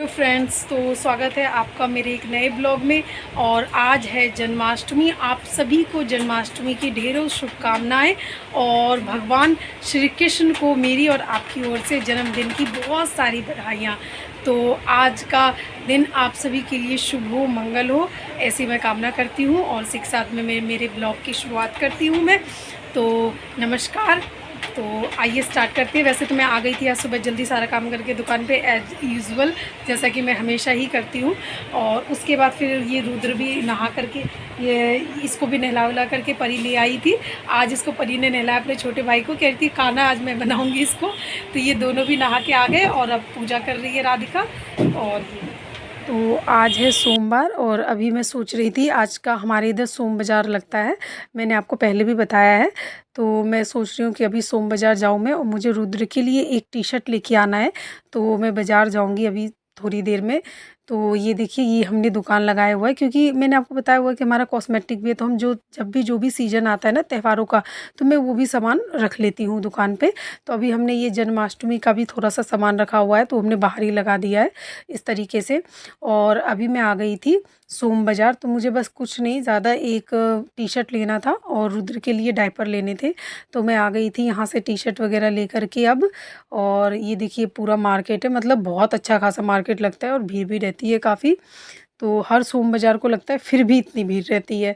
Hello friends, तो स्वागत है आपका मेरे एक नए ब्लॉग में। और आज है जन्माष्टमी। आप सभी को जन्माष्टमी की ढेरों शुभकामनाएं और भगवान श्री कृष्ण को मेरी और आपकी ओर से जन्मदिन की बहुत सारी बधाइयाँ। तो आज का दिन आप सभी के लिए शुभ हो, मंगल हो, ऐसी मैं कामना करती हूँ। और इसी के साथ में मेरे ब्लॉग की शुरुआत करती हूँ मैं। तो नमस्कार। तो आइए स्टार्ट करते हैं। वैसे तो मैं आ गई थी आज सुबह जल्दी सारा काम करके दुकान पे एज यूजुअल, जैसा कि मैं हमेशा ही करती हूँ। और उसके बाद फिर ये रुद्र भी नहा करके, ये इसको भी नहला वहला करके परी ले आई थी। आज इसको परी ने नहलाया अपने छोटे भाई को, कह रही थी खाना आज मैं बनाऊँगी इसको। तो ये दोनों भी नहा के आ गए और अब पूजा कर रही है राधिका। और तो आज है सोमवार और अभी मैं सोच रही थी, आज का हमारे इधर सोम बाज़ार लगता है, मैंने आपको पहले भी बताया है। तो मैं सोच रही हूँ कि अभी सोम बाज़ार जाऊँ मैं, और मुझे रुद्र के लिए एक टी शर्ट लेके आना है। तो मैं बाज़ार जाऊँगी अभी थोड़ी देर में। तो ये देखिए, ये हमने दुकान लगाया हुआ है क्योंकि मैंने आपको बताया हुआ है कि हमारा कॉस्मेटिक भी है। तो हम जब भी सीज़न आता है ना त्योहारों का, तो मैं वो भी सामान रख लेती हूँ दुकान पे। तो अभी हमने ये जन्माष्टमी का भी थोड़ा सा सामान रखा हुआ है, तो हमने बाहर ही लगा दिया है इस तरीके से। और अभी मैं आ गई थी सोम बाज़ार। तो मुझे बस कुछ नहीं ज़्यादा, एक टी शर्ट लेना था और रुद्र के लिए डायपर लेने थे। तो मैं आ गई थी यहाँ से टी शर्ट वगैरह लेकर के अब। और ये देखिए पूरा मार्केट है, मतलब बहुत अच्छा खासा मार्केट लगता है और भीड़ भी रहती है काफ़ी। तो हर सोम बाज़ार को लगता है, फिर भी इतनी भीड़ रहती है।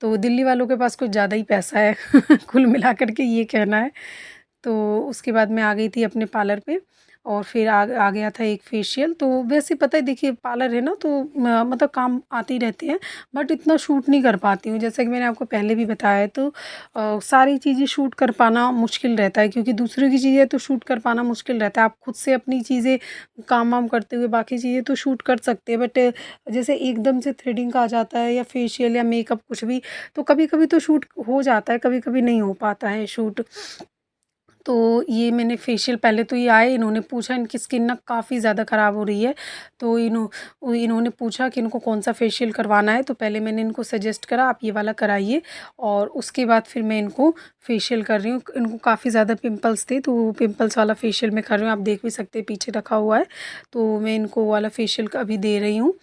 तो दिल्ली वालों के पास कुछ ज़्यादा ही पैसा है कुल मिला कर के ये कहना है। तो उसके बाद मैं आ गई थी अपने पार्लर पे। और फिर आ गया था एक फेशियल। तो वैसे पता है, देखिए पार्लर है ना, तो मतलब काम आते ही रहते हैं, बट इतना शूट नहीं कर पाती हूँ, जैसा कि मैंने आपको पहले भी बताया है। तो सारी चीज़ें शूट कर पाना मुश्किल रहता है, क्योंकि दूसरों की चीज़ें तो शूट कर पाना मुश्किल रहता है। आप खुद से अपनी चीज़ें काम वाम करते हुए बाकी चीज़ें तो शूट कर सकते हैं, बट जैसे एकदम से थ्रेडिंग का आ जाता है या फेशियल या मेकअप कुछ भी, तो कभी कभी तो शूट हो जाता है, कभी कभी नहीं हो पाता है शूट। तो ये मैंने फेशियल, पहले तो ये आए, इन्होंने पूछा, इनकी स्किन ना काफ़ी ज़्यादा ख़राब हो रही है। तो इन्होंने पूछा कि इनको कौन सा फेशियल करवाना है। तो पहले मैंने इनको सजेस्ट करा आप ये वाला कराइए, और उसके बाद फिर मैं इनको फेशियल कर रही हूँ। इनको काफ़ी ज़्यादा पिंपल्स थे, तो वो पिंपल्स वाला फेशियल मैं कर रही हूँ। आप देख भी सकते हैं पीछे रखा हुआ है। तो मैं इनको वाला फेशियल अभी दे रही हूँ।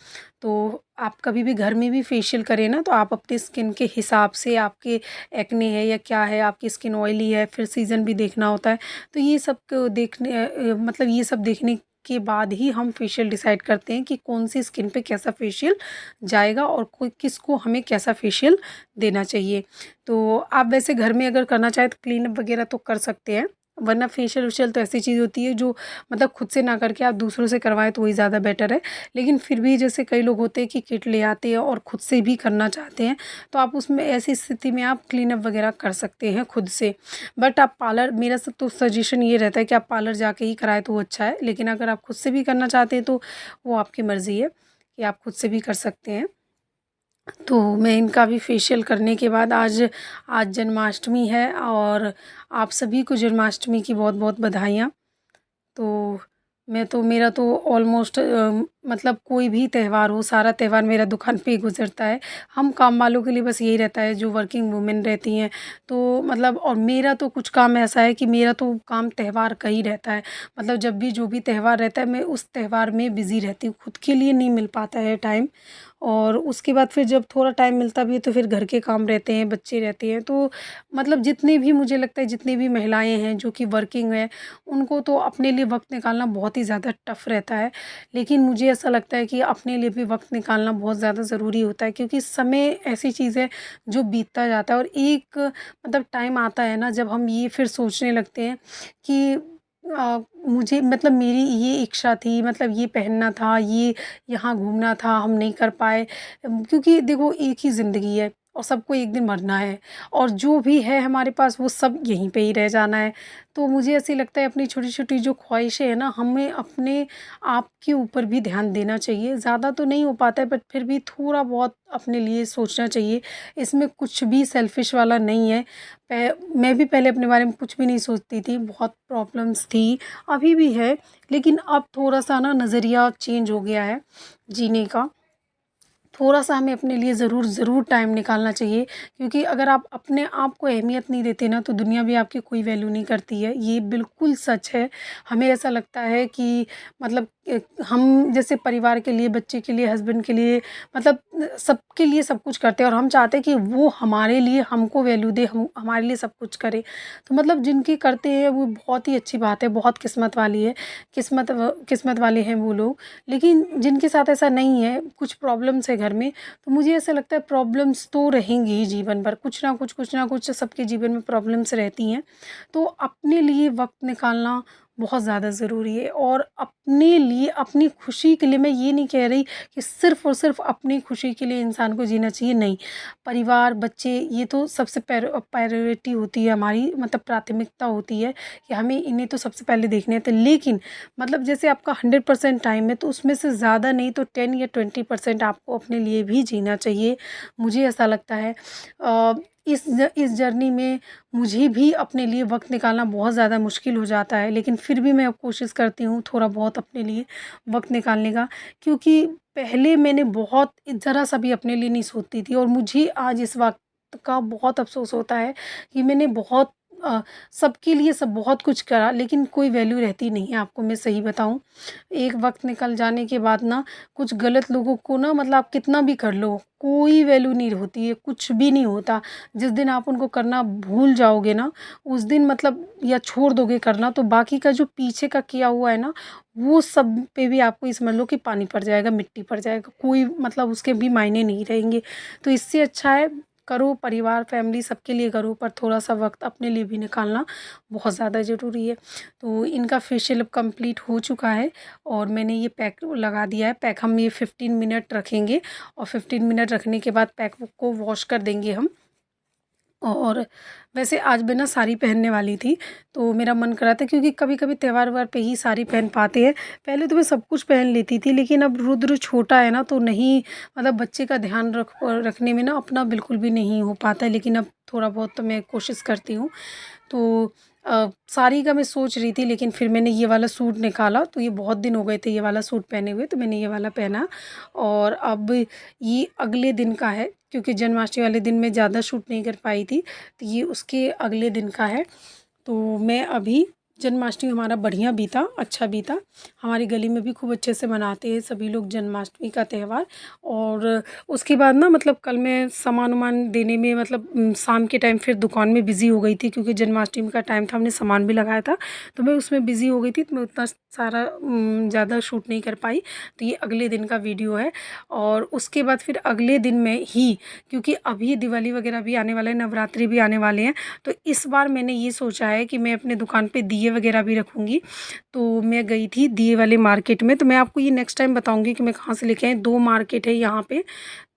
तो आप कभी भी घर में भी फेशियल करें ना, तो आप अपनी स्किन के हिसाब से, आपके एक्ने है या क्या है, आपकी स्किन ऑयली है, फिर सीज़न भी देखना होता है। तो ये सब को मतलब ये सब देखने के बाद ही हम फेशियल डिसाइड करते हैं कि कौन सी स्किन पे कैसा फेशियल जाएगा और कोई किसको हमें कैसा फेशियल देना चाहिए। तो आप वैसे घर में अगर करना चाहें तो क्लीनअप वगैरह तो कर सकते हैं, वरना फेशियल वेशियल तो ऐसी चीज़ होती है जो मतलब खुद से ना करके आप दूसरों से करवाएं तो वही ज़्यादा बेटर है। लेकिन फिर भी जैसे कई लोग होते हैं कि किट ले आते हैं और खुद से भी करना चाहते हैं, तो आप उसमें ऐसी स्थिति में आप क्लीनअप वगैरह कर सकते हैं खुद से। बट आप पार्लर, मेरा सब तो सजेशन ये रहता है कि आप पार्लर जाके ही कराएं तो वो अच्छा है। लेकिन अगर आप खुद से भी करना चाहते हैं तो वो आपकी मर्ज़ी है कि आप खुद से भी कर सकते हैं। तो मैं इनका भी फेशियल करने के बाद, आज आज जन्माष्टमी है और आप सभी को जन्माष्टमी की बहुत बहुत बधाइयाँ। तो मैं तो, मेरा तो ऑलमोस्ट मतलब कोई भी त्यौहार हो, सारा त्यौहार मेरा दुकान पे ही गुज़रता है। हम काम वालों के लिए बस यही रहता है, जो वर्किंग वुमेन रहती हैं। तो मतलब, और मेरा तो कुछ काम ऐसा है कि मेरा तो काम त्यौहार का ही रहता है। मतलब जब भी जो भी त्यौहार रहता है, मैं उस त्यौहार में बिज़ी रहती हूँ, खुद के लिए नहीं मिल पाता है टाइम। और उसके बाद फिर जब थोड़ा टाइम मिलता भी है तो फिर घर के काम रहते हैं, बच्चे रहते हैं। तो मतलब जितने भी, मुझे लगता है जितनी भी महिलाएँ हैं जो कि वर्किंग है, उनको तो अपने लिए वक़्त निकालना बहुत ही ज़्यादा टफ़ रहता है। लेकिन मुझे ऐसा लगता है कि अपने लिए भी वक़्त निकालना बहुत ज़्यादा ज़रूरी होता है, क्योंकि समय ऐसी चीज़ है जो बीतता जाता है, और एक मतलब टाइम आता है ना जब हम ये फिर सोचने लगते हैं कि मुझे, मतलब मेरी ये इच्छा थी, मतलब ये पहनना था, ये यहाँ घूमना था, हम नहीं कर पाए। क्योंकि देखो एक ही ज़िंदगी है और सबको एक दिन मरना है, और जो भी है हमारे पास वो सब यहीं पे ही रह जाना है। तो मुझे ऐसे लगता है अपनी छोटी-छोटी जो ख्वाहिशें हैं ना, हमें अपने आप के ऊपर भी ध्यान देना चाहिए। ज़्यादा तो नहीं हो पाता है, बट फिर भी थोड़ा बहुत अपने लिए सोचना चाहिए। इसमें कुछ भी सेल्फ़िश वाला नहीं है। मैं भी पहले अपने बारे में कुछ भी नहीं सोचती थी, बहुत प्रॉब्लम्स थी, अभी भी है, लेकिन अब थोड़ा-सा ना नज़रिया चेंज हो गया है जीने का। थोड़ा-सा हमें अपने लिए ज़रूर टाइम निकालना चाहिए, क्योंकि अगर आप अपने आप को अहमियत नहीं देते ना, तो दुनिया भी आपकी कोई वैल्यू नहीं करती है, ये बिल्कुल सच है। हमें ऐसा लगता है कि मतलब हम जैसे परिवार के लिए, बच्चे के लिए, हस्बैंड के लिए, मतलब सबके लिए सब कुछ करते हैं और हम चाहते हैं कि वो हमारे लिए हमको वैल्यू दे, हम हमारे लिए सब कुछ करे। तो मतलब जिनकी करते हैं वो बहुत ही अच्छी बात है, बहुत किस्मत वाली है, किस्मत वाले हैं वो लोग। लेकिन जिनके साथ ऐसा नहीं है, कुछ प्रॉब्लम्स है घर में, तो मुझे ऐसा लगता है प्रॉब्लम्स तो रहेंगी ही जीवन भर, कुछ ना कुछ सबके जीवन में प्रॉब्लम्स रहती हैं। तो अपने लिए वक्त निकालना बहुत ज़्यादा ज़रूरी है, और अपने लिए, अपनी खुशी के लिए, मैं ये नहीं कह रही कि सिर्फ़ और सिर्फ अपनी खुशी के लिए इंसान को जीना चाहिए, नहीं। परिवार, बच्चे, ये तो सबसे प्रायोरिटी होती है हमारी, मतलब प्राथमिकता होती है कि हमें इन्हें तो सबसे पहले देखने हैं। तो लेकिन मतलब जैसे आपका 100% टाइम है, तो उसमें से ज़्यादा नहीं तो 10 या 20% आपको अपने लिए भी जीना चाहिए, मुझे ऐसा लगता है। इस जर्नी में मुझे भी अपने लिए वक्त निकालना बहुत ज़्यादा मुश्किल हो जाता है, लेकिन फिर भी मैं अब कोशिश करती हूँ थोड़ा बहुत अपने लिए वक्त निकालने का, क्योंकि पहले मैंने बहुत ज़रा सा भी अपने लिए नहीं सोचती थी, और मुझे आज इस वक्त का बहुत अफसोस होता है कि मैंने बहुत सबके लिए सब बहुत कुछ करा, लेकिन कोई वैल्यू रहती नहीं है। आपको मैं सही बताऊं, एक वक्त निकल जाने के बाद ना, कुछ गलत लोगों को ना, मतलब आप कितना भी कर लो, कोई वैल्यू नहीं होती है, कुछ भी नहीं होता। जिस दिन आप उनको करना भूल जाओगे ना, उस दिन मतलब, या छोड़ दोगे करना, तो बाकी का जो पीछे का किया हुआ है ना, वो सब पे भी आपको ये समझ लो कि पानी पड़ जाएगा, मिट्टी पड़ जाएगा, कोई मतलब उसके भी मायने नहीं रहेंगे। तो इससे अच्छा है, करो, परिवार, फैमिली सबके लिए करो, पर थोड़ा सा वक्त अपने लिए भी निकालना बहुत ज़्यादा ज़रूरी है। तो इनका फेशियल अब कंप्लीट हो चुका है, और मैंने ये पैक लगा दिया है। पैक हम ये 15 मिनट रखेंगे, और 15 मिनट रखने के बाद पैक को वॉश कर देंगे हम। और वैसे आज मैं ना साड़ी पहनने वाली थी, तो मेरा मन कर रहा था, क्योंकि कभी कभी त्योहार व्योहार पे ही साड़ी पहन पाते हैं। पहले तो मैं सब कुछ पहन लेती थी, लेकिन अब रुद्र छोटा है ना, तो नहीं, मतलब बच्चे का ध्यान रखने में ना अपना बिल्कुल भी नहीं हो पाता है। लेकिन अब थोड़ा बहुत तो मैं कोशिश करती हूँ। तो साड़ी का मैं सोच रही थी, लेकिन फिर मैंने ये वाला सूट निकाला, तो ये बहुत दिन हो गए थे ये वाला सूट पहने हुए, तो मैंने ये वाला पहना। और अब ये अगले दिन का है, क्योंकि जन्माष्टमी वाले दिन मैं ज़्यादा शूट नहीं कर पाई थी, तो ये उसके अगले दिन का है। तो मैं अभी, जन्माष्टमी हमारा बढ़िया बीता, अच्छा बीता। हमारी गली में भी खूब अच्छे से मनाते हैं सभी लोग जन्माष्टमी का त्यौहार। और उसके बाद ना, मतलब कल मैं सामान वामान देने में, मतलब शाम के टाइम फिर दुकान में बिज़ी हो गई थी, क्योंकि जन्माष्टमी का टाइम था, हमने सामान भी लगाया था, तो मैं उसमें बिज़ी हो गई थी, तो मैं उतना सारा ज़्यादा शूट नहीं कर पाई। तो ये अगले दिन का वीडियो है। और उसके बाद फिर अगले दिन में ही, क्योंकि अभी दिवाली वगैरह भी आने वाला है, नवरात्रि भी आने वाले हैं, तो इस बार मैंने ये सोचा है कि मैं अपने दुकान पे दिए वगैरह भी रखूँगी। तो मैं गई थी दिए वाले मार्केट में, तो मैं आपको ये नेक्स्ट टाइम बताऊँगी कि मैं कहाँ से लेके आई। 2 मार्केट है यहाँ पे,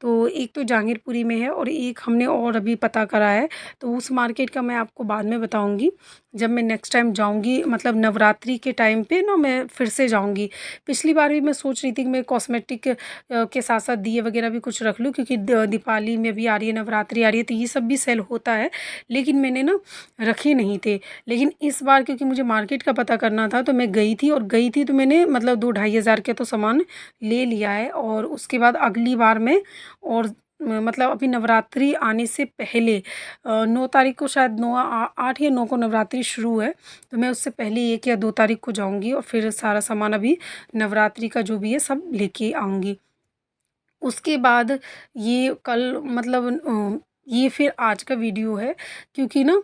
तो एक तो जहांगीरपुरी में है, और एक हमने और अभी पता करा है, तो उस मार्केट का मैं आपको बाद में बताऊँगी जब मैं नेक्स्ट टाइम जाऊँगी। मतलब नवरात्रि के टाइम पे ना मैं फिर से जाऊँगी। पिछली बार भी मैं सोच रही थी कि मैं कॉस्मेटिक के साथ साथ दिए वगैरह भी कुछ रख लूँ, क्योंकि दीपावली में भी आ रही है, नवरात्रि आ रही है, तो ये सब भी सेल होता है, लेकिन मैंने ना रखे नहीं थे। लेकिन इस बार क्योंकि मुझे मार्केट का पता करना था, तो मैं गई थी, और गई थी तो मैंने मतलब 2-2.5 हज़ार के तो सामान ले लिया है। और उसके बाद अगली बार में, और मतलब अभी नवरात्रि आने से पहले 9 तारीख को, शायद 8 या 9 को नवरात्रि शुरू है, तो मैं उससे पहले 1 या 2 तारीख को जाऊंगी, और फिर सारा सामान अभी नवरात्रि का जो भी है सब लेके आऊँगी। उसके बाद ये कल, मतलब ये फिर आज का वीडियो है, क्योंकि ना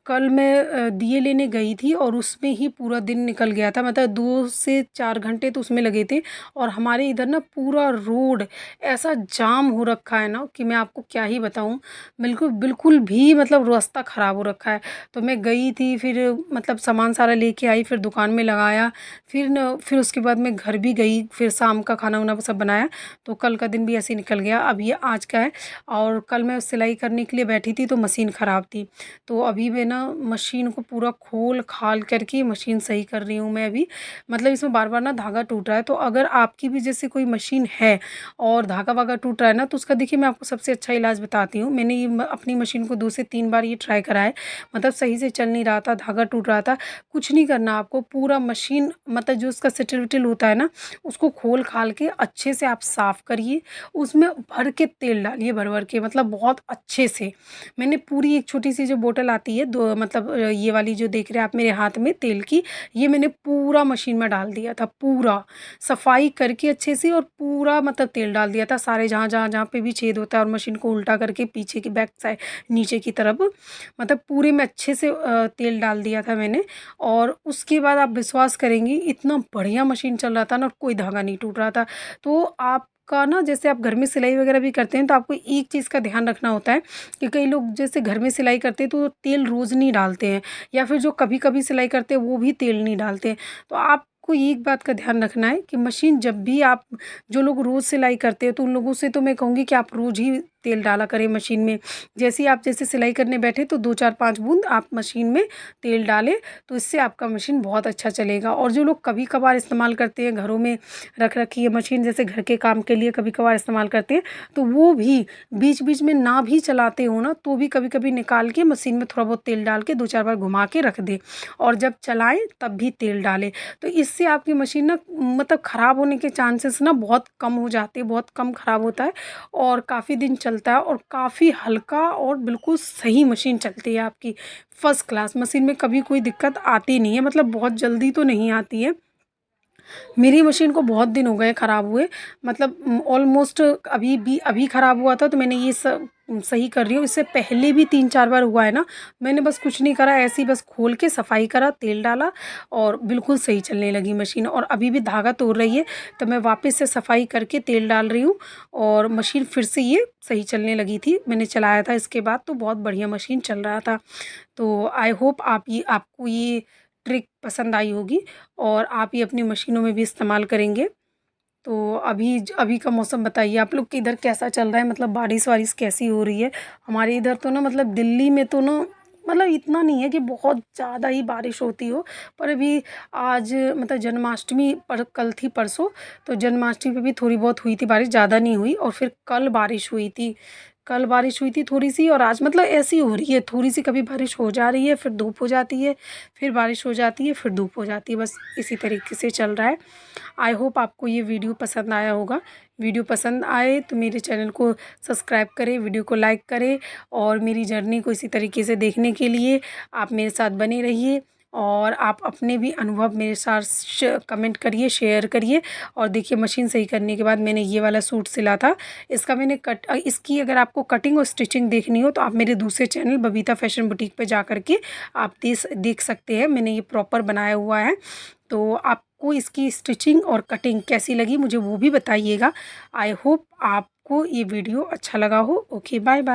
कल मैं दिए लेने गई थी, और उसमें ही पूरा दिन निकल गया था, मतलब 2 से 4 घंटे तो उसमें लगे थे। और हमारे इधर ना पूरा रोड ऐसा जाम हो रखा है ना, कि मैं आपको क्या ही बताऊं। बिल्कुल बिल्कुल भी मतलब रास्ता ख़राब हो रखा है। तो मैं गई थी, फिर मतलब सामान सारा लेके आई, फिर दुकान में लगाया, फिर न फिर उसके बाद मैं घर भी गई, फिर शाम का खाना वाना सब बनाया। तो कल का दिन भी ऐसे ही निकल गया। अब ये आज का है। और कल मैं सिलाई करने के लिए बैठी थी, तो मशीन ख़राब थी, तो अभी मैं ना मशीन को पूरा खोल खाल करके मशीन सही कर रही हूँ मैं अभी। मतलब इसमें बार बार ना धागा टूट रहा है, तो अगर आपकी भी जैसे कोई मशीन है और धागा वागा टूट रहा है ना, तो उसका देखिए मैं आपको सबसे अच्छा इलाज बताती हूँ। मैंने ये अपनी मशीन को 2 से 3 बार ये ट्राई करा है, मतलब सही से चल नहीं रहा था, धागा टूट रहा था। कुछ नहीं करना आपको, पूरा मशीन मतलब जो उसका सेटल विटल होता है ना, उसको खोल खाल के अच्छे से आप साफ़ करिए, उसमें भर के तेल डालिए, भर भर के, मतलब बहुत अच्छे से। मैंने पूरी एक छोटी सी जो बोतल आती है, दो मतलब ये वाली जो देख रहे हैं आप मेरे हाथ में तेल की, ये मैंने पूरा मशीन में डाल दिया था, पूरा सफाई करके अच्छे से, और पूरा मतलब तेल डाल दिया था सारे, जहाँ जहाँ जहाँ पे भी छेद होता है, और मशीन को उल्टा करके पीछे की बैक साइड नीचे की तरफ, मतलब पूरे में अच्छे से तेल डाल दिया था मैंने। और उसके बाद आप विश्वास करेंगी, इतना बढ़िया मशीन चल रहा था ना, और कोई धागा नहीं टूट रहा था। तो आपका ना, जैसे आप घर में सिलाई वगैरह भी करते हैं, तो आपको एक चीज़ का ध्यान रखना होता है कि कई लोग जैसे घर में सिलाई करते हैं तो तेल रोज़ नहीं डालते हैं, या फिर जो कभी कभी सिलाई करते हैं वो भी तेल नहीं डालते हैं। तो आपको एक बात का ध्यान रखना है कि मशीन जब भी आप, जो लोग रोज़ सिलाई करते हैं तो उन लोगों से तो मैं कहूँगी कि आप रोज़ ही तेल डाला करें मशीन में। जैसे ही आप जैसे सिलाई करने बैठे तो 2 4 5 बूंद आप मशीन में तेल डालें, तो इससे आपका मशीन बहुत अच्छा चलेगा। और जो लोग कभी कभार इस्तेमाल करते हैं, घरों में रख रखी है मशीन, जैसे घर के काम के लिए कभी कभार इस्तेमाल करते हैं, तो वो भी बीच बीच में ना भी चलाते हो ना, तो भी कभी कभी निकाल के मशीन में थोड़ा बहुत तेल डाल के 2 4 बार घुमा के रख दें, और जब चलाएं तब भी तेल डालें। तो इससे आपकी मशीन ना मतलब ख़राब होने के चांसेस ना बहुत कम हो जाते हैं, बहुत कम ख़राब होता है, और काफ़ी दिन चलता है, और काफ़ी हल्का और बिल्कुल सही मशीन चलती है आपकी, फर्स्ट क्लास मशीन में कभी कोई दिक्कत आती नहीं है, मतलब बहुत जल्दी तो नहीं आती है। मेरी मशीन को बहुत दिन हो गए ख़राब हुए, मतलब ऑलमोस्ट अभी ख़राब हुआ था, तो मैंने ये सब सही कर रही हूँ। इससे पहले भी 3 4 बार हुआ है ना, मैंने बस कुछ नहीं करा, ऐसे ही बस खोल के सफाई करा, तेल डाला, और बिल्कुल सही चलने लगी मशीन। और अभी भी धागा तोड़ रही है, तो मैं वापस से सफाई करके तेल डाल रही हूँ, और मशीन फिर से ये सही चलने लगी थी। मैंने चलाया था इसके बाद, तो बहुत बढ़िया मशीन चल रहा था। तो आई होप आपको ये ट्रिक पसंद आई होगी, और आप ये अपनी मशीनों में भी इस्तेमाल करेंगे। तो अभी का मौसम बताइए आप लोग के इधर कैसा चल रहा है, मतलब बारिश वारिश कैसी हो रही है? हमारे इधर तो ना, मतलब दिल्ली में तो ना, मतलब इतना नहीं है कि बहुत ज़्यादा ही बारिश होती हो, पर अभी आज मतलब जन्माष्टमी पर कल थी परसों, तो जन्माष्टमी पे भी थोड़ी बहुत हुई थी बारिश, ज़्यादा नहीं हुई। और फिर कल बारिश हुई थी थोड़ी सी, और आज मतलब ऐसी हो रही है थोड़ी सी, कभी बारिश हो जा रही है, फिर धूप हो जाती है, फिर बारिश हो जाती है, फिर धूप हो जाती है, बस इसी तरीके से चल रहा है। आई होप आपको ये वीडियो पसंद आया होगा। वीडियो पसंद आए तो मेरे चैनल को सब्सक्राइब करें, वीडियो को लाइक करें, और मेरी जर्नी को इसी तरीके से देखने के लिए आप मेरे साथ बने रहिए, और आप अपने भी अनुभव मेरे साथ कमेंट करिए, शेयर करिए। और देखिए, मशीन सही करने के बाद मैंने ये वाला सूट सिला था, इसका मैंने इसकी अगर आपको कटिंग और स्टिचिंग देखनी हो तो आप मेरे दूसरे चैनल बबीता फैशन बुटीक पे जा कर के आप देख सकते हैं, मैंने ये प्रॉपर बनाया हुआ है। तो आपको इसकी स्टिचिंग और कटिंग कैसी लगी मुझे वो भी बताइएगा। आई होप आपको ये वीडियो अच्छा लगा हो। Okay, bye bye.